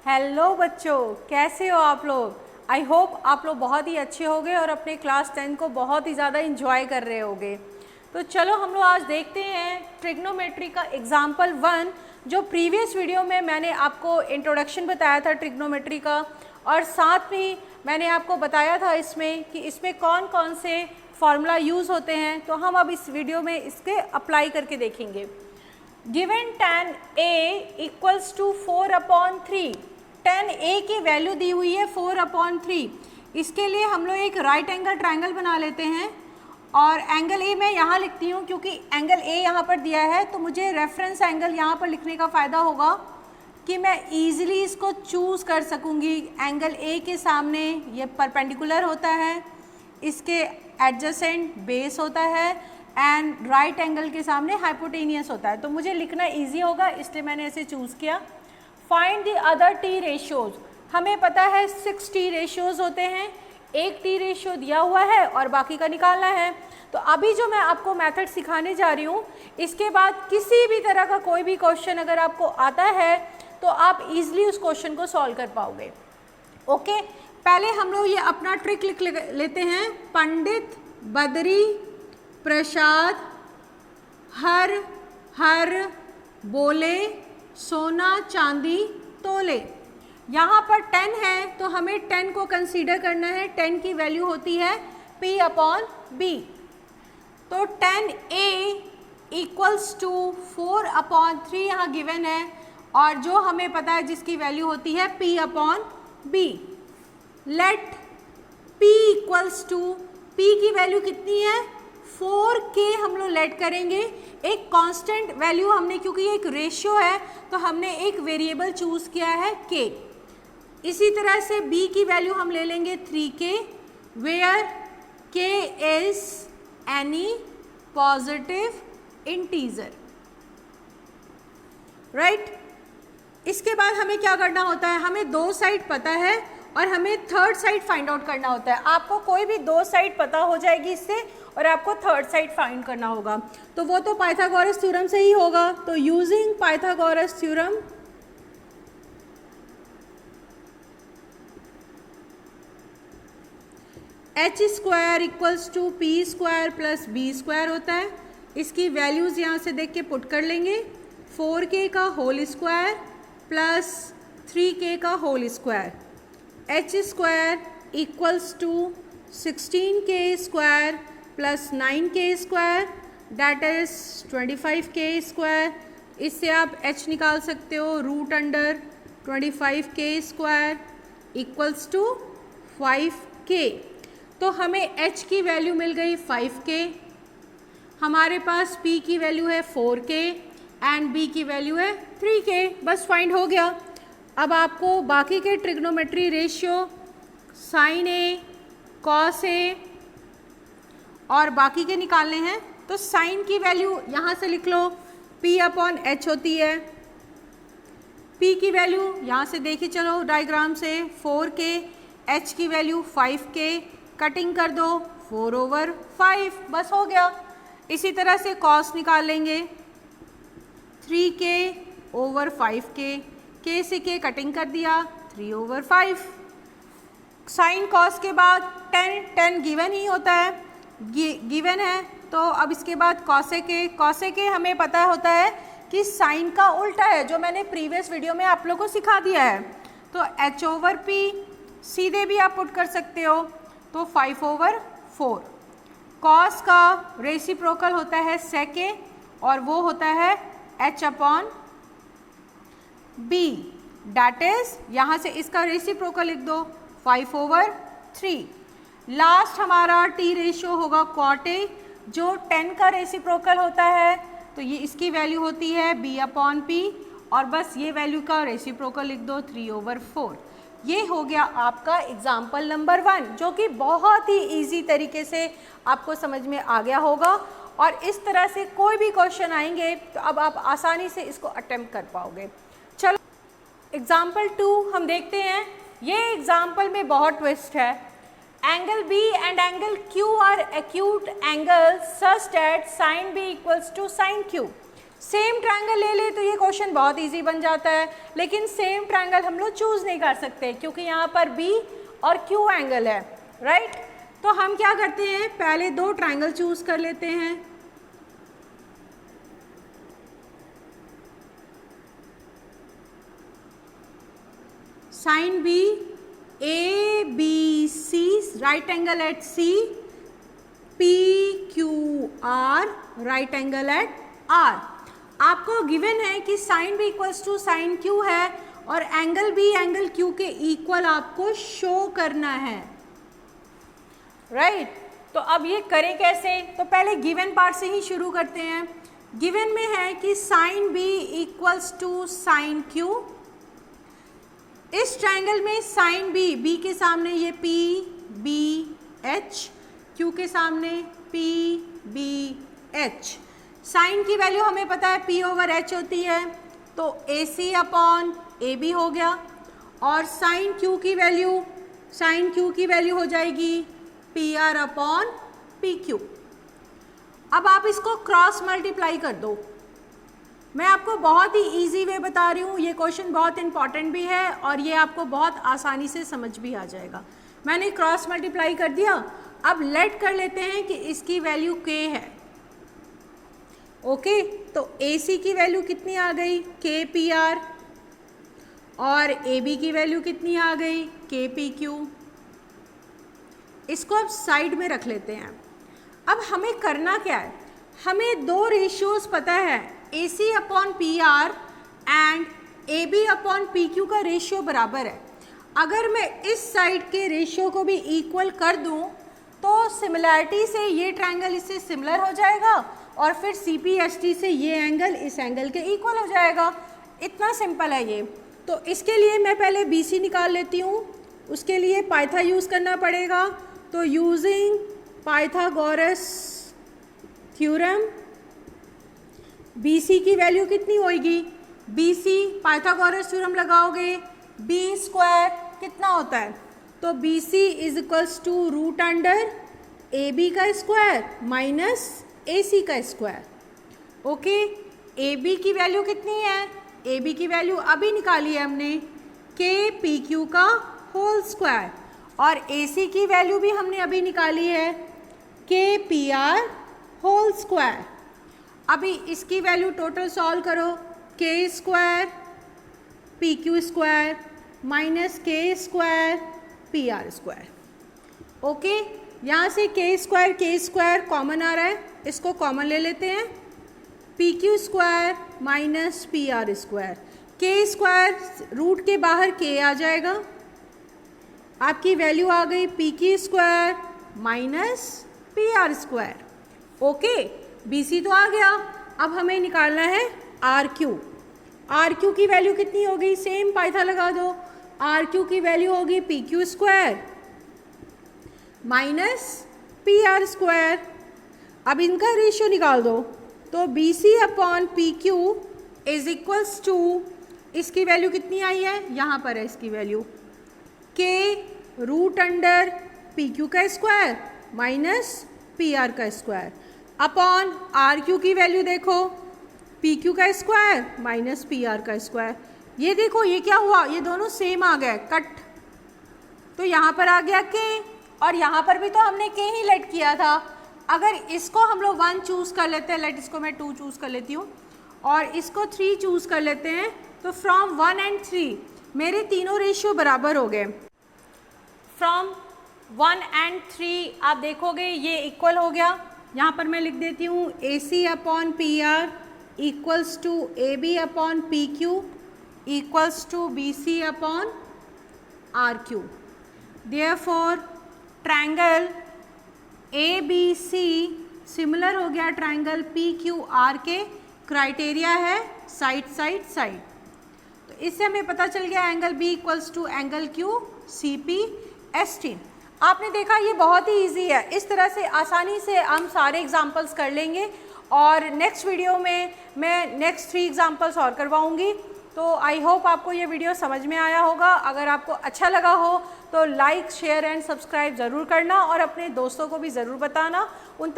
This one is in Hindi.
हेलो बच्चों, कैसे हो आप लोग। आई होप आप लोग बहुत ही अच्छे होंगे और अपने क्लास 10 को बहुत ही ज़्यादा इंजॉय कर रहे होंगे। तो चलो हम लोग आज देखते हैं ट्रिग्नोमेट्री का एग्जाम्पल 1, जो प्रीवियस वीडियो में मैंने आपको इंट्रोडक्शन बताया था ट्रिग्नोमेट्री का, और साथ में मैंने आपको बताया था इसमें कि इसमें कौन कौन से फॉर्मूला यूज़ होते हैं। तो हम अब इस वीडियो में इसके अप्लाई करके देखेंगे। Given tan A equals to 4/3, tan A की वैल्यू दी हुई है 4/3। इसके लिए हम लोग एक राइट एंगल ट्रायंगल बना लेते हैं, और एंगल ए मैं यहाँ लिखती हूँ क्योंकि एंगल ए यहाँ पर दिया है, तो मुझे रेफरेंस एंगल यहाँ पर लिखने का फ़ायदा होगा कि मैं ईजिली इसको चूज़ कर सकूँगी। एंगल ए के सामने ये परपेंडिकुलर होता है, इसके एडजेसेंट बेस होता है, एंड राइट एंगल के सामने हाइपोटेनियस होता है। तो मुझे लिखना इजी होगा, इसलिए मैंने इसे चूज़ किया। Find the other T ratios. हमें पता है 6 टी रेशियोज होते हैं, एक टी रेशियो दिया हुआ है और बाकी का निकालना है। तो अभी जो मैं आपको मेथड सिखाने जा रही हूँ, इसके बाद किसी भी तरह का कोई भी क्वेश्चन अगर आपको आता है तो आप इजीली उस क्वेश्चन को सॉल्व कर पाओगे। ओके, पहले हम लोग ये अपना ट्रिक लिख लेते हैं। पंडित बद्री प्रसाद हर हर बोले सोना चांदी तोले। यहाँ पर 10 है तो हमें 10 को कंसीडर करना है। 10 की वैल्यू होती है P/B। तो 10A इक्वल्स टू 4/3 यहाँ गिवन है, और जो हमें पता है जिसकी वैल्यू होती है P/B। Let P equals to, P की वैल्यू कितनी है 4K हम लोग लेट करेंगे। एक कांस्टेंट वैल्यू हमने, क्योंकि एक रेशियो है तो हमने एक वेरिएबल चूज किया है K। इसी तरह से B की वैल्यू हम ले लेंगे 3K, where K is any positive integer, right. इसके बाद हमें क्या करना होता है, हमें दो साइड पता है और हमें थर्ड साइड फाइंड आउट करना होता है। आपको कोई भी दो साइड पता हो जाएगी इससे, और आपको थर्ड साइड फाइंड करना होगा, तो वो तो पाइथागोरस थ्योरम से ही होगा। तो using Pythagoras theorem h² equals to P² plus B² होता है। इसकी वैल्यूज़ यहाँ से देख के पुट कर लेंगे। 4K का होल स्क्वायर प्लस 3K का whole square. h² equals to 16K² plus 9K², that is 25K²। इससे आप h निकाल सकते हो √25K² इक्वल्स टू 5K। तो हमें h की वैल्यू मिल गई 5K, हमारे पास P की वैल्यू है 4K एंड B की वैल्यू है 3K। बस फाइंड हो गया। अब आपको बाकी के trigonometry ratio sine A, cos A और बाकी के निकालने हैं। तो साइन की वैल्यू यहाँ से लिख लो, P/H होती है। P की वैल्यू यहाँ से देखिए चलो डायग्राम से 4K, H की वैल्यू 5K, कटिंग कर दो 4/5, बस हो गया। इसी तरह से कॉस निकाल लेंगे 3K/5K, K से K कटिंग कर दिया 3/5। साइन कॉस के बाद 10 गिवन ही होता है, गिवन है। तो अब इसके बाद कॉसेक हमें पता होता है कि साइन का उल्टा है, जो मैंने प्रीवियस वीडियो में आप लोगों को सिखा दिया है। तो h/P सीधे भी आप पुट कर सकते हो, तो 5/4। कॉस का रेसिप्रोकल होता है sec A और वो होता है h/B, डैट इज यहाँ से इसका रेसिप्रोकल लिख दो 5/3। लास्ट हमारा टी रेशियो होगा cot A, जो 10 का रेसिप्रोकल होता है, तो ये इसकी वैल्यू होती है B/P, और बस ये वैल्यू का रेसिप्रोकल लिख दो 3/4। ये हो गया आपका एग्जाम्पल नंबर 1, जो कि बहुत ही इजी तरीके से आपको समझ में आ गया होगा। और इस तरह से कोई भी क्वेश्चन आएंगे तो अब आप आसानी से इसको अटेम्प्ट कर पाओगे। चलो एग्जाम्पल 2 हम देखते हैं। ये एग्जाम्पल में बहुत ट्विस्ट है। Angle B and angle Q are acute angle such that sine B equals to sine Q। Same triangle ले ले तो ये क्वेश्चन बहुत इजी बन जाता है, लेकिन सेम ट्रायंगल हम लोग चूज़ नहीं कर सकते क्योंकि यहाँ पर बी और क्यू एंगल है, राइट। तो हम क्या करते हैं, पहले दो ट्रायंगल चूज़ कर लेते हैं। Sine B, A B C, right angle at C, P Q R, right angle at R. आपको गिवन है कि sine B equals to sine Q है और एंगल बी एंगल क्यू के इक्वल आपको शो करना है, राइट। तो अब ये करें कैसे, तो पहले गिवन पार्ट से ही शुरू करते हैं। गिवन में है कि sine B equals to sine Q. इस ट्रायंगल में साइन बी, बी के सामने ये पी बी एच, क्यू के सामने पी बी एच। साइन की वैल्यू हमें पता है P ओवर H होती है, तो AC अपॉन AB हो गया। और साइन Q की वैल्यू हो जाएगी PR अपॉन PQ। अब आप इसको क्रॉस मल्टीप्लाई कर दो। मैं आपको बहुत ही इजी वे बता रही हूँ, ये क्वेश्चन बहुत इंपॉर्टेंट भी है और ये आपको बहुत आसानी से समझ भी आ जाएगा। मैंने क्रॉस मल्टीप्लाई कर दिया। अब लेट कर लेते हैं कि इसकी वैल्यू K है, ओके। तो AC की वैल्यू कितनी आ गई, KPR, और AB की वैल्यू कितनी आ गई, KPQ। इसको अब साइड में रख लेते हैं। अब हमें करना क्या है, हमें दो रेशियोज पता है, AC upon PR and AB upon PQ का रेशियो बराबर है। अगर मैं इस साइड के रेशियो को भी इक्वल कर दूं तो सिमिलैरिटी से ये ट्रायंगल इससे सिमिलर हो जाएगा और फिर CPST से ये एंगल इस एंगल के इक्वल हो जाएगा। इतना सिंपल है ये। तो इसके लिए मैं पहले BC निकाल लेती हूँ, उसके लिए पाइथा यूज़ करना पड़ेगा। तो यूजिंग पाइथागोरस थ्योरम BC की वैल्यू कितनी होगी, BC पाइथागोरस थ्योरम लगाओगे, B स्क्वायर कितना होता है, तो BC is equals to root under AB का स्क्वायर माइनस AC का स्क्वायर, ओके। AB की वैल्यू कितनी है, AB की वैल्यू अभी निकाली है हमने, KPQ का होल स्क्वायर, और AC की वैल्यू भी हमने अभी निकाली है, KPR होल स्क्वायर। अभी इसकी वैल्यू टोटल सॉल्व करो, K square PQ square minus K square PR square, okay. यहाँ से K स्क्वायर कॉमन आ रहा है, इसको कॉमन ले लेते हैं, PQ square minus PR square, K square root के बाहर K आ जाएगा, आपकी वैल्यू आ गई PQ square minus PR square, okay. BC तो आ गया। अब हमें निकालना है RQ की वैल्यू कितनी होगी, सेम पाइथा लगा दो, RQ की वैल्यू होगी PQ square minus PR square. अब इनका रेशियो निकाल दो, तो BC upon PQ is equals to, इसकी वैल्यू कितनी आई है, यहाँ पर है इसकी value, K root under PQ का स्क्वायर माइनस PR का स्क्वायर अपॉन RQ की वैल्यू देखो, PQ का स्क्वायर माइनस PR का स्क्वायर। ये देखो ये क्या हुआ, ये दोनों सेम आ गए, कट, तो यहाँ पर आ गया K और यहाँ पर भी तो हमने K ही लेट किया था। अगर इसको हम लोग 1 चूज़ कर लेते हैं, लेट इसको मैं 2 चूज़ कर लेती हूँ और इसको 3 चूज़ कर लेते हैं, तो फ्रॉम 1 एंड 3 मेरे तीनों रेशियो बराबर हो गए। फ्रॉम 1 एंड 3 आप देखोगे ये इक्वल हो गया। यहाँ पर मैं लिख देती हूँ AC upon PR equals to AB upon PQ equals to BC upon RQ। Therefore triangle ABC similar हो गया ट्रायंगल PQR के, क्राइटेरिया है साइड साइड साइड। तो इससे हमें पता चल गया angle B equals to angle Q CPST। आपने देखा ये बहुत ही इजी है, इस तरह से आसानी से हम सारे एग्जाम्पल्स कर लेंगे और नेक्स्ट वीडियो में मैं नेक्स्ट 3 एग्जाम्पल्स और करवाऊंगी। तो आई होप आपको ये वीडियो समझ में आया होगा। अगर आपको अच्छा लगा हो तो लाइक शेयर एंड सब्सक्राइब ज़रूर करना और अपने दोस्तों को भी ज़रूर बताना। उन